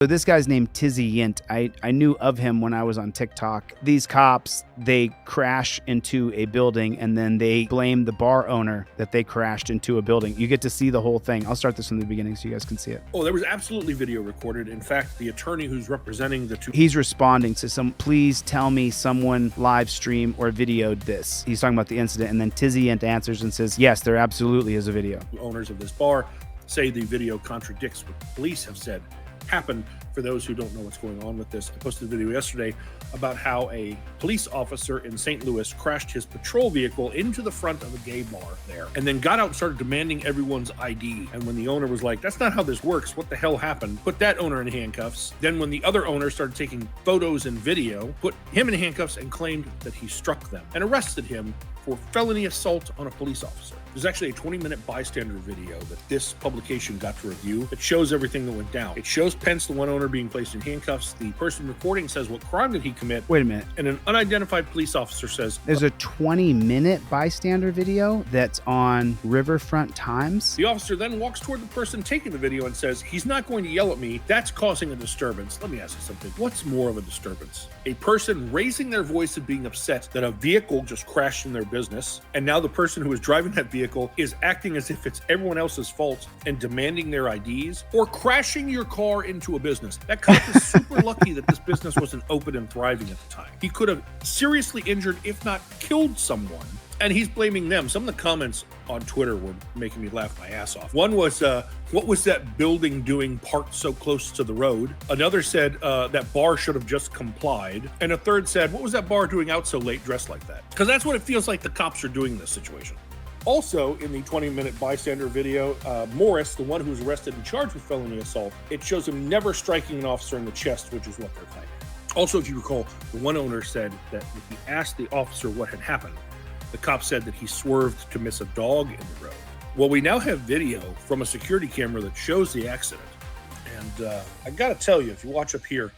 So this guy's named Tizzy Yint. I knew of him when I was on TikTok. These cops, they crash into a building and then they blame the bar owner that they crashed into a building. You get to see the whole thing. I'll start this from the beginning so you guys can see it. Oh, there was absolutely video recorded. In fact, the attorney who's representing the two... He's responding to please tell me someone live stream or videoed this. He's talking about the incident, and then Tizzy Yint answers and says, yes, there absolutely is a video. Owners of this bar say the video contradicts what the police have said happened. For those who don't know what's going on with this, I posted a video yesterday about how a police officer in St. Louis crashed his patrol vehicle into the front of a gay bar there and then got out and started demanding everyone's ID. And when the owner was like, that's not how this works, what the hell happened, put that owner in handcuffs. Then when the other owner started taking photos and video, put him in handcuffs and claimed that he struck them and arrested him for felony assault on a police officer. There's actually a 20-minute bystander video that this publication got to review that shows everything that went down. It shows Pence, the one owner, being placed in handcuffs. The person recording says, what crime did he commit? Wait a minute. And an unidentified police officer says... There's a 20-minute bystander video that's on Riverfront Times. The officer then walks toward the person taking the video and says, he's not going to yell at me. That's causing a disturbance. Let me ask you something. What's more of a disturbance? A person raising their voice and being upset that a vehicle just crashed in their business, and now the person who is driving that vehicle is acting as if it's everyone else's fault and demanding their IDs, or crashing your car into a business. That cop is super lucky that this business wasn't open and thriving at the time. He could have seriously injured, if not killed someone, and he's blaming them. Some of the comments on Twitter were making me laugh my ass off. One was, what was that building doing parked so close to the road? Another said that bar should have just complied. And a third said, what was that bar doing out so late dressed like that? Because that's what it feels like the cops are doing in this situation. Also, in the 20-minute bystander video, Morris, the one who was arrested and charged with felony assault, it shows him never striking an officer in the chest, which is what they're claiming. Also, if you recall, the one owner said that if he asked the officer what had happened, the cop said that he swerved to miss a dog in the road. Well, we now have video from a security camera that shows the accident. And I gotta tell you, if you watch up here,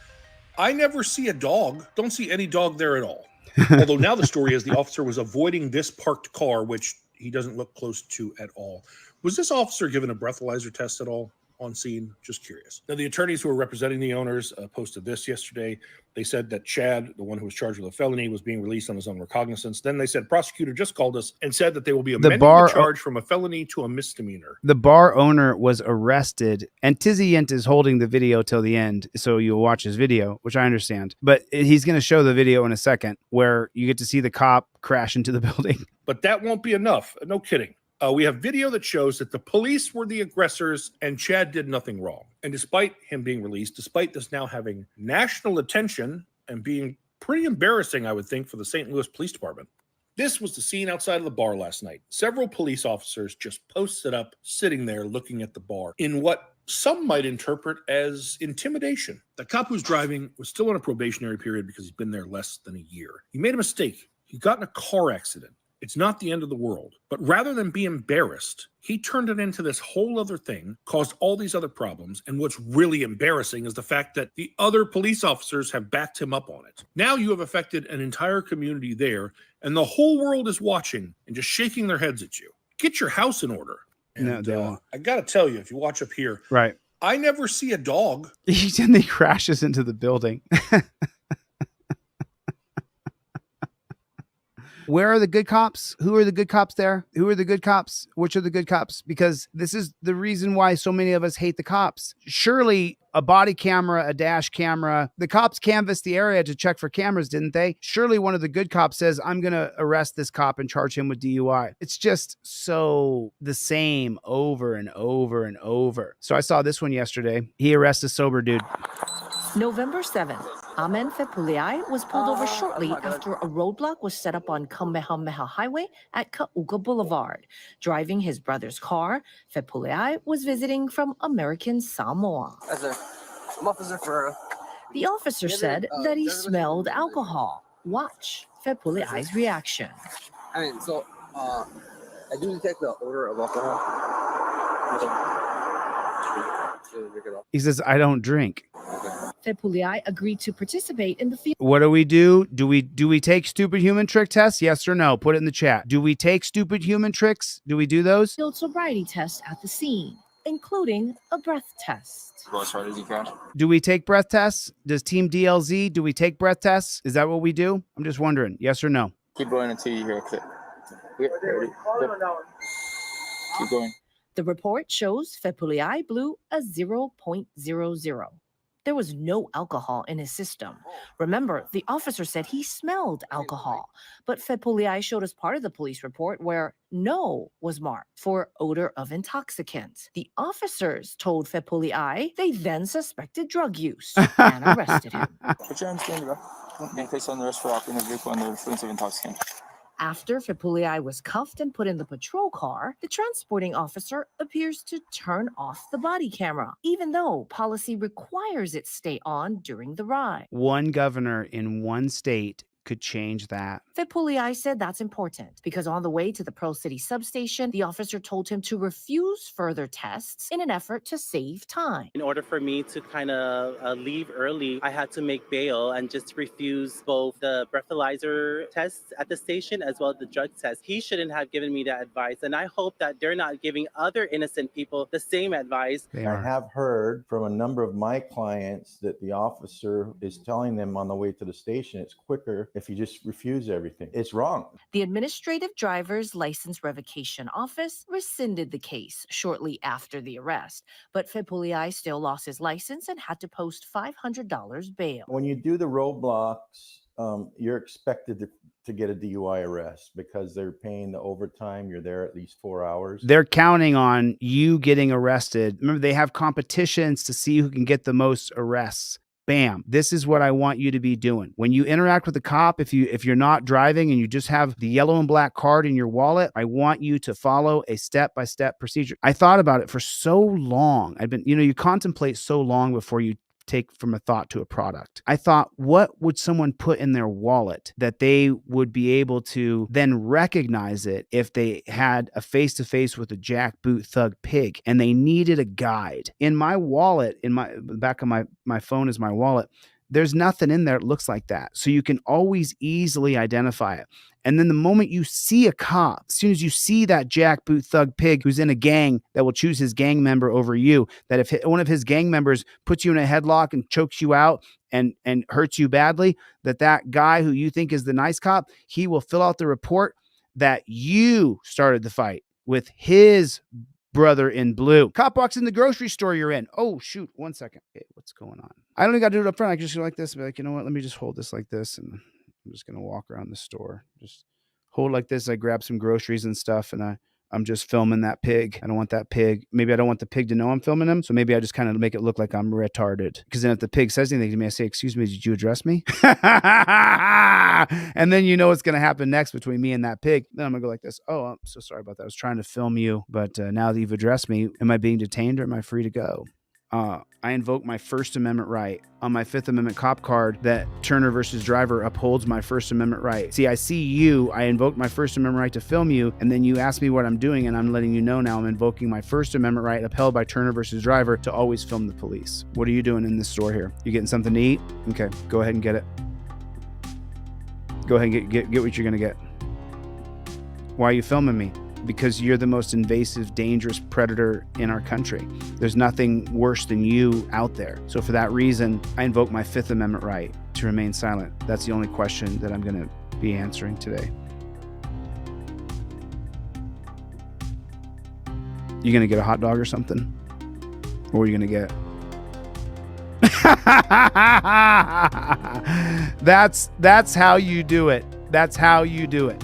I never see a dog. Don't see any dog there at all. Although now the story is the officer was avoiding this parked car, which he doesn't look close to at all. Was this officer given a breathalyzer test at all on scene? Just curious. Now, the attorneys who are representing the owners posted this yesterday. They said that Chad, the one who was charged with a felony, was being released on his own recognizance. Then they said prosecutor just called us and said that they will be amending the charge from a felony to a misdemeanor. The bar owner was arrested, and Tizzy Yint is holding the video till the end, so you'll watch his video, which I understand. But he's going to show the video in a second where you get to see the cop crash into the building. But that won't be enough. No kidding. We have video that shows that the police were the aggressors and Chad did nothing wrong. And despite him being released, despite this now having national attention and being pretty embarrassing, I would think, for the St. Louis Police Department, this was the scene outside of the bar last night. Several police officers just posted up, sitting there looking at the bar in what some might interpret as intimidation. The cop who's driving was still on a probationary period because he's been there less than a year. He made a mistake. He got in a car accident. It's not the end of the world. But rather than be embarrassed, he turned it into this whole other thing, caused all these other problems. And what's really embarrassing is the fact that the other police officers have backed him up on it. Now you have affected an entire community there, and the whole world is watching and just shaking their heads at you. Get your house in order. And, no, they won't. I got to tell you, if you watch up here, right, I never see a dog. Then he crashes into the building. Where are the good cops? Who are the good cops there? Who are the good cops? Which are the good cops? Because this is the reason why so many of us hate the cops. Surely a body camera, a dash camera, the cops canvassed the area to check for cameras, didn't they? Surely one of the good cops says, I'm going to arrest this cop and charge him with DUI. It's just so the same over and over and over. So I saw this one yesterday. He arrests a sober dude. November 7th, Amen Fepuliai was pulled over shortly after a roadblock was set up on Kamehameha Highway at Ka'uka Boulevard. Driving his brother's car, Fepuliai was visiting from American Samoa. The officer said that he smelled alcohol. Watch Fepuliai's reaction. I do detect the odor of alcohol. He says, I don't drink. Fepuliai agreed to participate in the field. What do we do? Do we take stupid human trick tests? Yes or no? Put it in the chat. Do we take stupid human tricks? Do we do those? Field sobriety test at the scene. including a breath test. Go as hard as you can. Do we take breath tests? Does Team DLZ, do we take breath tests? Is that what we do? I'm just wondering. Yes or no? Keep going until you hear a click. Yeah, ready. Keep going. The report shows Fepuliai blew a 0.00. There was no alcohol in his system. Remember, the officer said he smelled alcohol, but Fepuliai showed us part of the police report where no was marked for odor of intoxicant. The officers told Fepuliai they then suspected drug use and arrested him. Put your hands together, bro. Being placed on the arrest for operating a vehicle under the influence of intoxicant. After Fepuliai was cuffed and put in the patrol car, the transporting officer appears to turn off the body camera, even though policy requires it stay on during the ride. One governor in one state could change that. Fepuliai said that's important because on the way to the Pearl City substation, the officer told him to refuse further tests in an effort to save time. In order for me to kind of leave early, I had to make bail and just refuse both the breathalyzer tests at the station as well as the drug test. He shouldn't have given me that advice, and I hope that they're not giving other innocent people the same advice. They I are. have heard from a number of my clients that the officer is telling them on the way to the station it's quicker if you just refuse everything. It's wrong. The Administrative Driver's License Revocation Office rescinded the case shortly after the arrest, but Fepuliai still lost his license and had to post $500 bail. When you do the roadblocks, you're expected to get a DUI arrest because they're paying the overtime. You're there at least 4 hours. They're counting on you getting arrested. Remember, they have competitions to see who can get the most arrests. Bam. This is what I want you to be doing. When you interact with the cop, if you're not driving and you just have the yellow and black card in your wallet, I want you to follow a step-by-step procedure. I thought about it for so long. You contemplate so long before you take from a thought to a product. I thought, what would someone put in their wallet that they would be able to then recognize it if they had a face-to-face with a jackboot thug pig and they needed a guide? In my wallet, in my back of my phone is my wallet, there's nothing in there that looks like that. So you can always easily identify it. And then the moment you see a cop, as soon as you see that jackboot thug pig who's in a gang that will choose his gang member over you, that if one of his gang members puts you in a headlock and chokes you out and hurts you badly, that guy who you think is the nice cop, he will fill out the report that you started the fight with his brother in blue. Cop walks in the grocery store you're in. Oh, shoot. 1 second. Okay, what's going on? I don't even got to do it up front. I can just go like this and be like, you know what? Let me just hold this like this. And I'm just going to walk around the store. Just hold like this. I grab some groceries and stuff. And I'm just filming that pig. I don't want that pig. Maybe I don't want the pig to know I'm filming him. So maybe I just kind of make it look like I'm retarded. Because then if the pig says anything to me, I say, excuse me, did you address me? And then you know what's going to happen next between me and that pig. Then I'm going to go like this. Oh, I'm so sorry about that. I was trying to film you. But now that you've addressed me, am I being detained or am I free to go? I invoke my First Amendment right on my Fifth Amendment cop card that Turner versus Driver upholds my First Amendment right. See, I see you, I invoke my First Amendment right to film you, and then you ask me what I'm doing, and I'm letting you know now I'm invoking my First Amendment right upheld by Turner versus Driver to always film the police. What are you doing in this store here? You getting something to eat? Okay, go ahead and get it. Go ahead and get what you're gonna get. Why are you filming me? Because you're the most invasive, dangerous predator in our country. There's nothing worse than you out there. So for that reason, I invoke my Fifth Amendment right to remain silent. That's the only question that I'm going to be answering today. You going to get a hot dog or something? Or are you going to get... That's how you do it. That's how you do it.